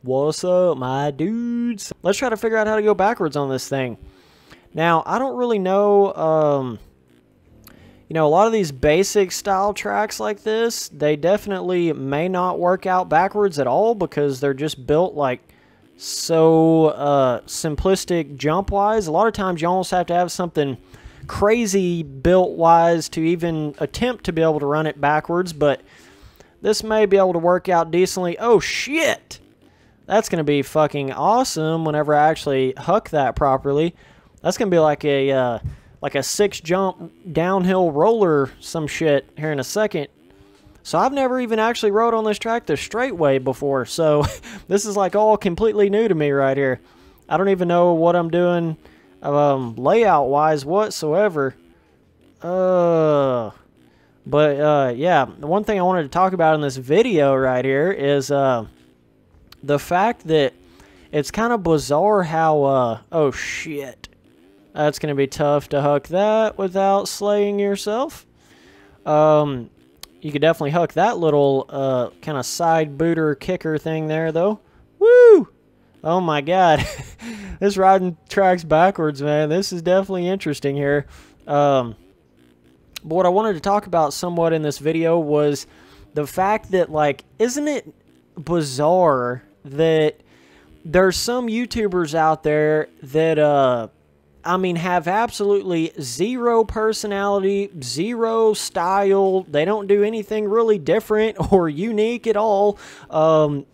What's up, my dudes? Let's try to figure out how to go backwards on this thing. Now, I don't really know, you know, a lot of these basic style tracks like this, they definitely may not work out backwards at all because they're just built like so simplistic jump-wise. A lot of times you almost have to have something crazy built-wise to even attempt to be able to run it backwards, but this may be able to work out decently. Oh, shit! That's going to be fucking awesome whenever I actually huck that properly. That's going to be like a 6-jump downhill roller some shit here in a second. So I've never even actually rode on this track the straight way before, so this is like all completely new to me right here. I don't even know what I'm doing layout-wise whatsoever. Yeah, the one thing I wanted to talk about in this video right here is the fact that it's kind of bizarre how, oh shit. That's going to be tough to huck that without slaying yourself. You could definitely huck that little kind of side booter kicker thing there, though. Woo! Oh my god. This riding track's backwards, man. This is definitely interesting here. But what I wanted to talk about somewhat in this video was the fact that, like, isn't it bizarre that there's some YouTubers out there that, I mean, have absolutely zero personality, zero style. They don't do anything really different or unique at all. And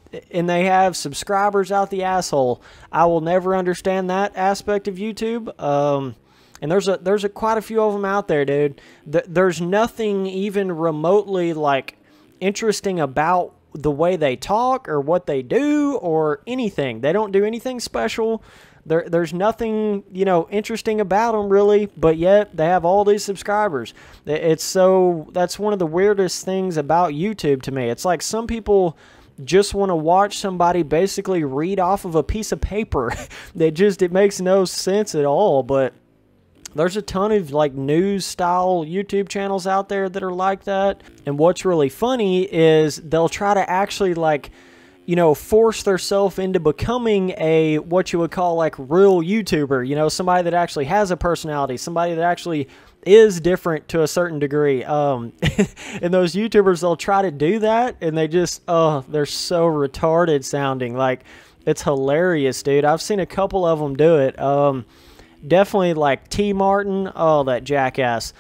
they have subscribers out the asshole. I will never understand that aspect of YouTube. And there's quite a few of them out there, dude. There's nothing even remotely, like, interesting about the way they talk or what they do or anything. They don't do anything special. There's nothing, you know, interesting about them, really, but yet they have all these subscribers. That's one of the weirdest things about YouTube to me. It's like some people just want to watch somebody basically read off of a piece of paper. It makes no sense at all, but there's a ton of, like, news-style YouTube channels out there that are like that. And what's really funny is they'll try to actually, like, you know, force themselves into becoming a, what you would call, like, real YouTuber. You know, somebody that actually has a personality, somebody that actually is different to a certain degree. And those YouTubers, they'll try to do that, and they just, oh, they're so retarded sounding. Like, it's hilarious, dude. I've seen a couple of them do it. Definitely, like, T. Martin. Oh, that jackass.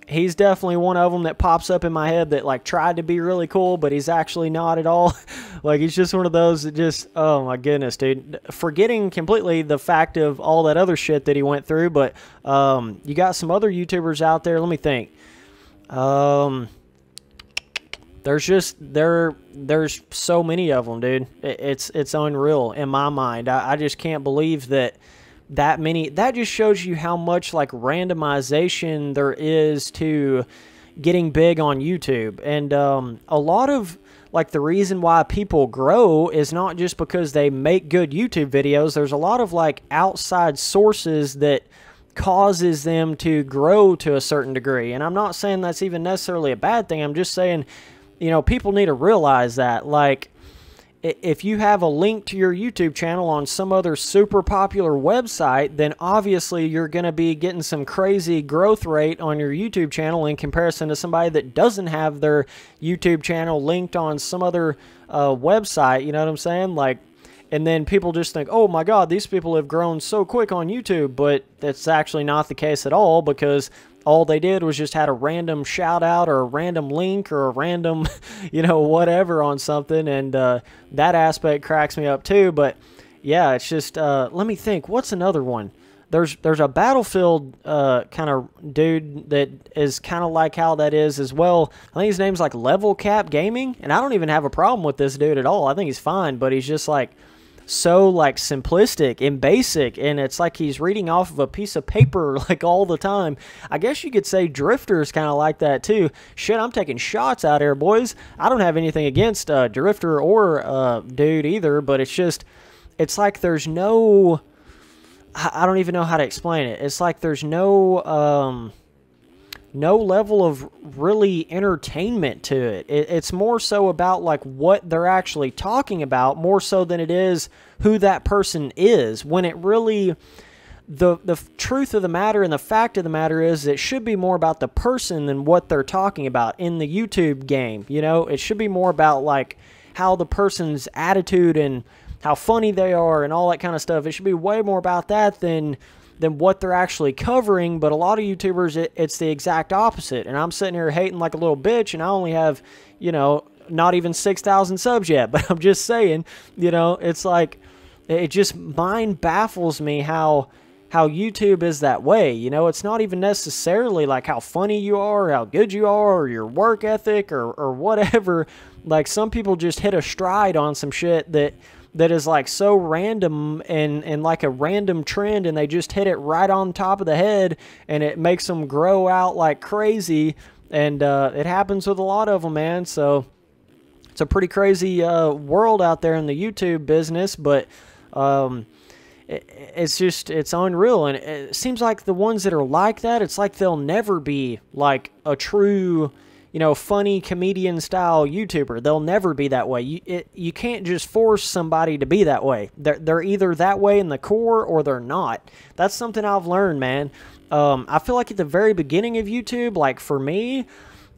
He's definitely one of them that pops up in my head that, like, tried to be really cool, but he's actually not at all. Like, he's just one of those that just, oh my goodness, dude. Forgetting completely the fact of all that other shit that he went through, but you got some other YouTubers out there. Let me think. There's so many of them, dude. It's unreal in my mind. I just can't believe that many. That just shows you how much, like, randomization there is to getting big on YouTube. And a lot of, like, the reason why people grow is not just because they make good YouTube videos. There's a lot of, like, outside sources that causes them to grow to a certain degree. And I'm not saying that's even necessarily a bad thing. I'm just saying, you know, people need to realize that, like, if you have a link to your YouTube channel on some other super popular website, then obviously you're going to be getting some crazy growth rate on your YouTube channel in comparison to somebody that doesn't have their YouTube channel linked on some other website, you know what I'm saying? Like, and then people just think, oh my god, these people have grown so quick on YouTube, but that's actually not the case at all, because all they did was just had a random shout out or a random link or a random, you know, whatever on something. And that aspect cracks me up too. But yeah, it's just, let me think. What's another one? There's a Battlefield kind of dude that is kind of like how that is as well. I think his name's like Level Cap Gaming. And I don't even have a problem with this dude at all. I think he's fine, but he's just like so, like, simplistic and basic, and it's like he's reading off of a piece of paper, like, all the time. I guess you could say Drifter's kind of like that too. Shit, I'm taking shots out here, boys. I don't have anything against Drifter or dude either, but it's just, it's like there's no, I don't even know how to explain it. It's like there's no no level of really entertainment to it. It's more so about like what they're actually talking about, more so than it is who that person is, when it really, the truth of the matter and the fact of the matter is it should be more about the person than what they're talking about in the YouTube game. You know, it should be more about like how the person's attitude and how funny they are and all that kind of stuff. It should be way more about that than what they're actually covering. But a lot of YouTubers, it's the exact opposite. And I'm sitting here hating like a little bitch, and I only have, you know, not even 6,000 subs yet. But I'm just saying, you know, it's like, it just mind baffles me how YouTube is that way. You know, it's not even necessarily like how funny you are, or how good you are, or your work ethic, or whatever. Like, some people just hit a stride on some shit that is like so random and like a random trend, and they just hit it right on top of the head, and it makes them grow out like crazy. And it happens with a lot of them, man. So it's a pretty crazy world out there in the YouTube business, but it's unreal. And it seems like the ones that are like that, it's like they'll never be like a true, you know, funny comedian style YouTuber. They'll never be that way. You can't just force somebody to be that way. They're either that way in the core or they're not. That's something I've learned, man. I feel like at the very beginning of YouTube, like for me,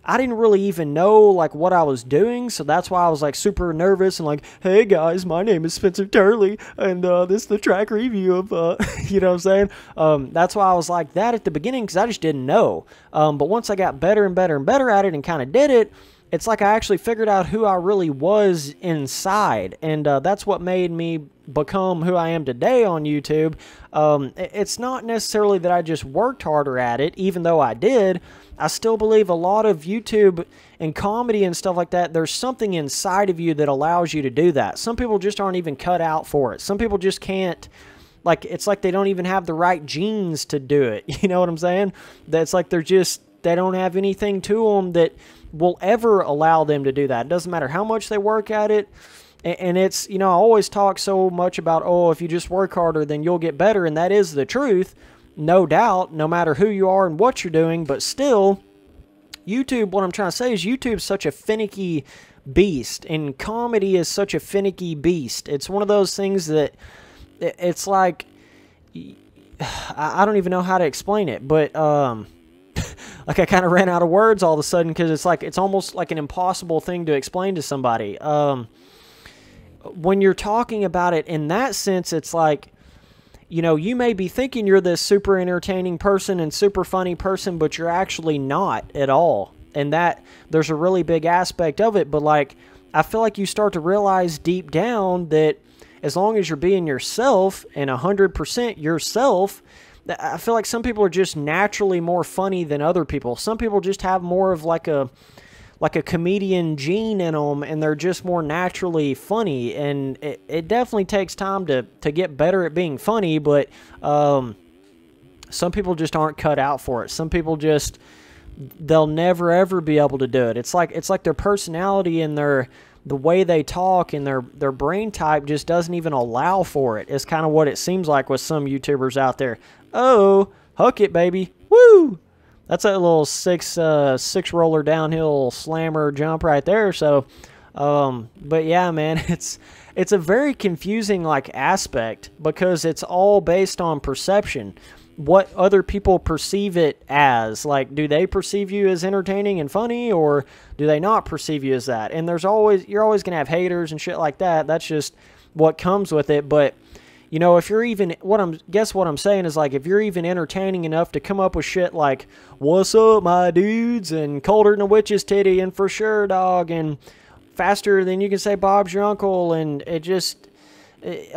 I didn't really even know like what I was doing, so that's why I was like super nervous and like, hey guys, my name is Spencer Turley, and this is the track review of, you know what I'm saying? That's why I was like that at the beginning, because I just didn't know. But once I got better and better and better at it and kind of did it, it's like I actually figured out who I really was inside, and that's what made me become who I am today on YouTube. It's not necessarily that I just worked harder at it, even though I did. I still believe a lot of YouTube and comedy and stuff like that, there's something inside of you that allows you to do that. Some people just aren't even cut out for it. Some people just can't, like, it's like they don't even have the right genes to do it. You know what I'm saying? That's like they don't have anything to them that will ever allow them to do that. It doesn't matter how much they work at it. And it's, you know, I always talk so much about, oh, if you just work harder, then you'll get better. And that is the truth. No doubt, no matter who you are and what you're doing, but still, YouTube, what I'm trying to say is YouTube's such a finicky beast, and comedy is such a finicky beast. It's one of those things that, it's like, I don't even know how to explain it, but, like I kind of ran out of words all of a sudden, because it's like, it's almost like an impossible thing to explain to somebody. When you're talking about it in that sense, it's like, you know, you may be thinking you're this super entertaining person and super funny person, but you're actually not at all. And that, there's a really big aspect of it. But like, I feel like you start to realize deep down that as long as you're being yourself and 100% yourself, I feel like some people are just naturally more funny than other people. Some people just have more of like a comedian gene in them, and they're just more naturally funny. And it definitely takes time to get better at being funny, but some people just aren't cut out for it. Some people just, they'll never ever be able to do it. It's like their personality and the way they talk and their brain type just doesn't even allow for it. It's kind of what it seems like with some YouTubers out there. Oh, hook it, baby. Woo! That's a little six roller downhill slammer jump right there. So, but yeah, man, it's a very confusing like aspect, because it's all based on perception. What other people perceive it as. Like, do they perceive you as entertaining and funny, or do they not perceive you as that? And you're always gonna have haters and shit like that. That's just what comes with it. But you know, if you're even, what I'm saying is, like, if you're even entertaining enough to come up with shit like, what's up, my dudes, and colder than a witch's titty, and for sure, dog, and faster than you can say Bob's your uncle, and it just,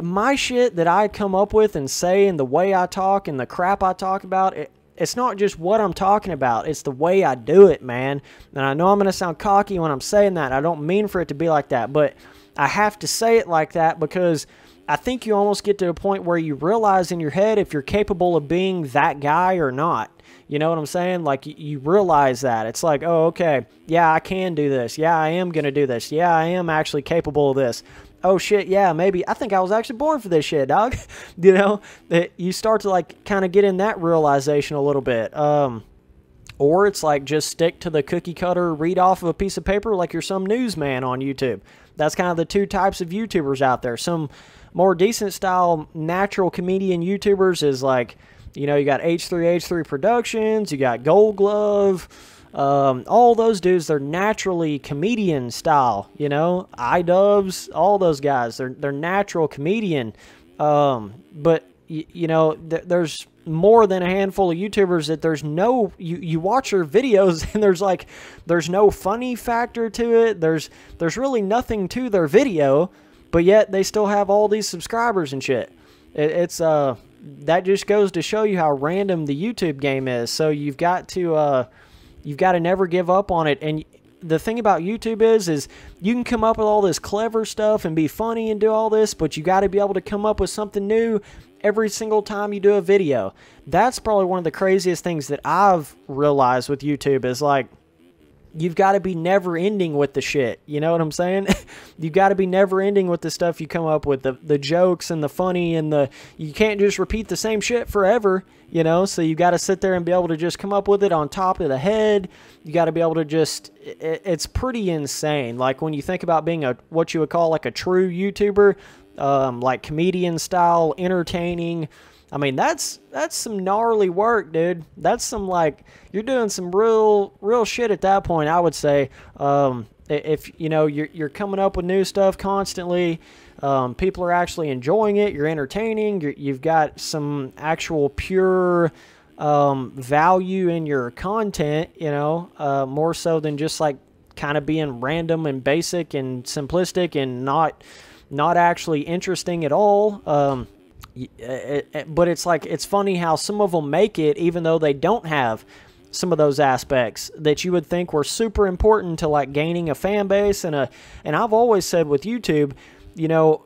my shit that I come up with and say, and the way I talk, and the crap I talk about, it's not just what I'm talking about, it's the way I do it, man. And I know I'm going to sound cocky when I'm saying that. I don't mean for it to be like that, but I have to say it like that, because I think you almost get to a point where you realize in your head if you're capable of being that guy or not. You know what I'm saying? Like, you realize that. It's like, oh, okay, yeah, I can do this. Yeah, I am going to do this. Yeah, I am actually capable of this. Oh, shit, yeah, maybe. I think I was actually born for this shit, dog. You know, that you start to, like, kind of get in that realization a little bit. Or it's like just stick to the cookie cutter, read off of a piece of paper like you're some newsman on YouTube. That's kind of the two types of YouTubers out there. Some more decent style natural comedian YouTubers is like, you know, you got H3H3 Productions, you got Gold Glove, all those dudes, they're naturally comedian style, you know, iDubbbz, all those guys, they're natural comedian. But you know, there's more than a handful of YouTubers that there's no, you watch their videos and there's no funny factor to it. There's really nothing to their video, but yet they still have all these subscribers and shit. It's that just goes to show you how random the YouTube game is. So you've got to never give up on it. And the thing about YouTube is you can come up with all this clever stuff and be funny and do all this, but you got to be able to come up with something new every single time you do a video. That's probably one of the craziest things that I've realized with YouTube is like, you've got to be never ending with the shit. You know what I'm saying? You've got to be never ending with the stuff you come up with, the jokes and the funny and you can't just repeat the same shit forever, you know? So you got to sit there and be able to just come up with it on top of the head. You got to be able to just, it's pretty insane. Like when you think about being what you would call like a true YouTuber, like comedian style, entertaining. I mean, that's some gnarly work, dude. That's some, like, you're doing some real shit at that point, I would say. If, you know, you're coming up with new stuff constantly, people are actually enjoying it, you're entertaining, you've got some actual pure value in your content, you know, more so than just, like, kind of being random and basic and simplistic and not actually interesting at all. But it's like, it's funny how some of them make it even though they don't have some of those aspects that you would think were super important to like gaining a fan base. And I've always said with YouTube, you know,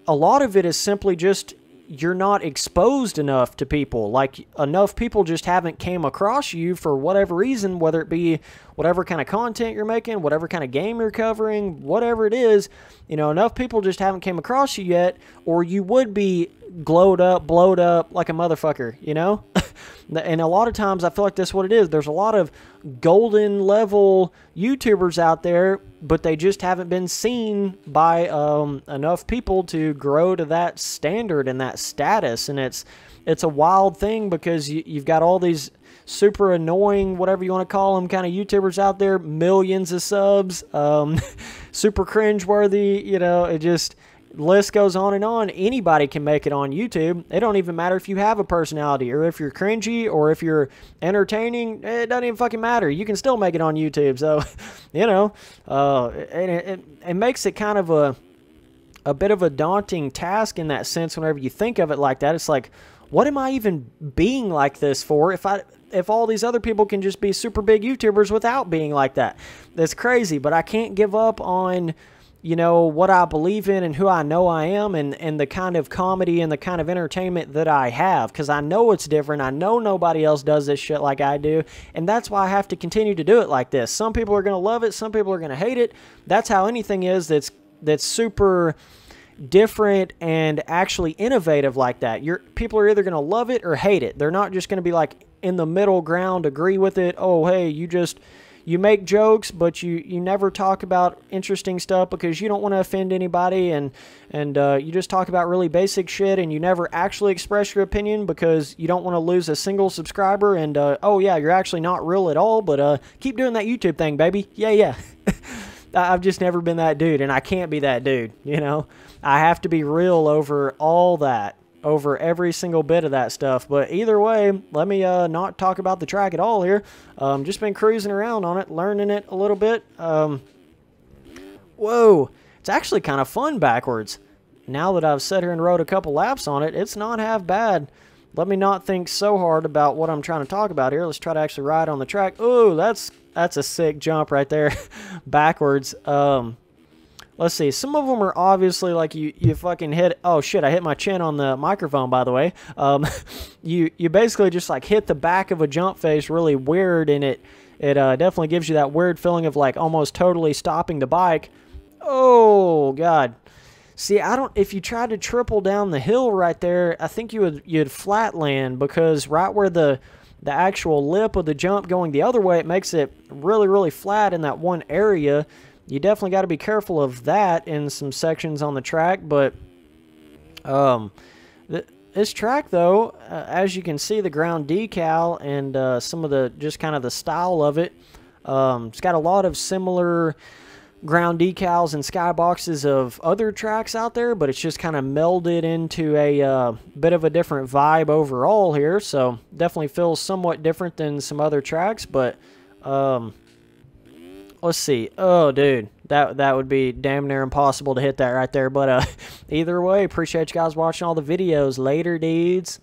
a lot of it is simply just you're not exposed enough to people. Like enough people just haven't came across you for whatever reason, whether it be whatever kind of content you're making, whatever kind of game you're covering, whatever it is, you know, enough people just haven't came across you yet, or you would be blowed up like a motherfucker, you know? And a lot of times I feel like that's what it is. There's a lot of golden level YouTubers out there, but they just haven't been seen by enough people to grow to that standard and that status. And it's a wild thing because you've got all these super annoying, whatever you want to call them, kind of YouTubers out there, millions of subs, super cringeworthy, you know, it just... list goes on and on. Anybody can make it on YouTube. It don't even matter if you have a personality or if you're cringy or if you're entertaining. It doesn't even fucking matter. You can still make it on YouTube. So, you know, it makes it kind of a bit of a daunting task in that sense whenever you think of it like that. It's like, what am I even being like this for if all these other people can just be super big YouTubers without being like that? That's crazy, but I can't give up on... you know, what I believe in and who I know I am and the kind of comedy and the kind of entertainment that I have, because I know it's different. I know nobody else does this shit like I do, and that's why I have to continue to do it like this. Some people are going to love it. Some people are going to hate it. That's how anything is that's super different and actually innovative like that. People are either going to love it or hate it. They're not just going to be like in the middle ground, agree with it. Oh, hey, you make jokes, but you never talk about interesting stuff because you don't want to offend anybody, and you just talk about really basic shit, and you never actually express your opinion because you don't want to lose a single subscriber, and oh yeah, you're actually not real at all, but keep doing that YouTube thing, baby. Yeah. I've just never been that dude, and I can't be that dude, you know? I have to be real over all that. Over every single bit of that stuff. But either way, let me not talk about the track at all here. Just been cruising around on it, learning it a little bit. Whoa, it's actually kind of fun backwards. Now that I've sat here and rode a couple laps on it, it's not half bad. Let me not think so hard about what I'm trying to talk about here. Let's try to actually ride on the track. Ooh, that's a sick jump right there backwards. Let's see. Some of them are obviously like you fucking hit. Oh shit! I hit my chin on the microphone. By the way, you basically just like hit the back of a jump face really weird, and it definitely gives you that weird feeling of like almost totally stopping the bike. Oh god! See, if you tried to triple down the hill right there, I think you'd flat land because right where the the actual lip of the jump going the other way, it makes it really, really flat in that one area. You definitely got to be careful of that in some sections on the track, but this track, though, as you can see, the ground decal and some of the, just kind of the style of it, it's got a lot of similar ground decals and skyboxes of other tracks out there, but it's just kind of melded into a bit of a different vibe overall here, so definitely feels somewhat different than some other tracks, but let's see. Oh, dude, that would be damn near impossible to hit that right there, but either way, appreciate you guys watching all the videos. Later, dudes.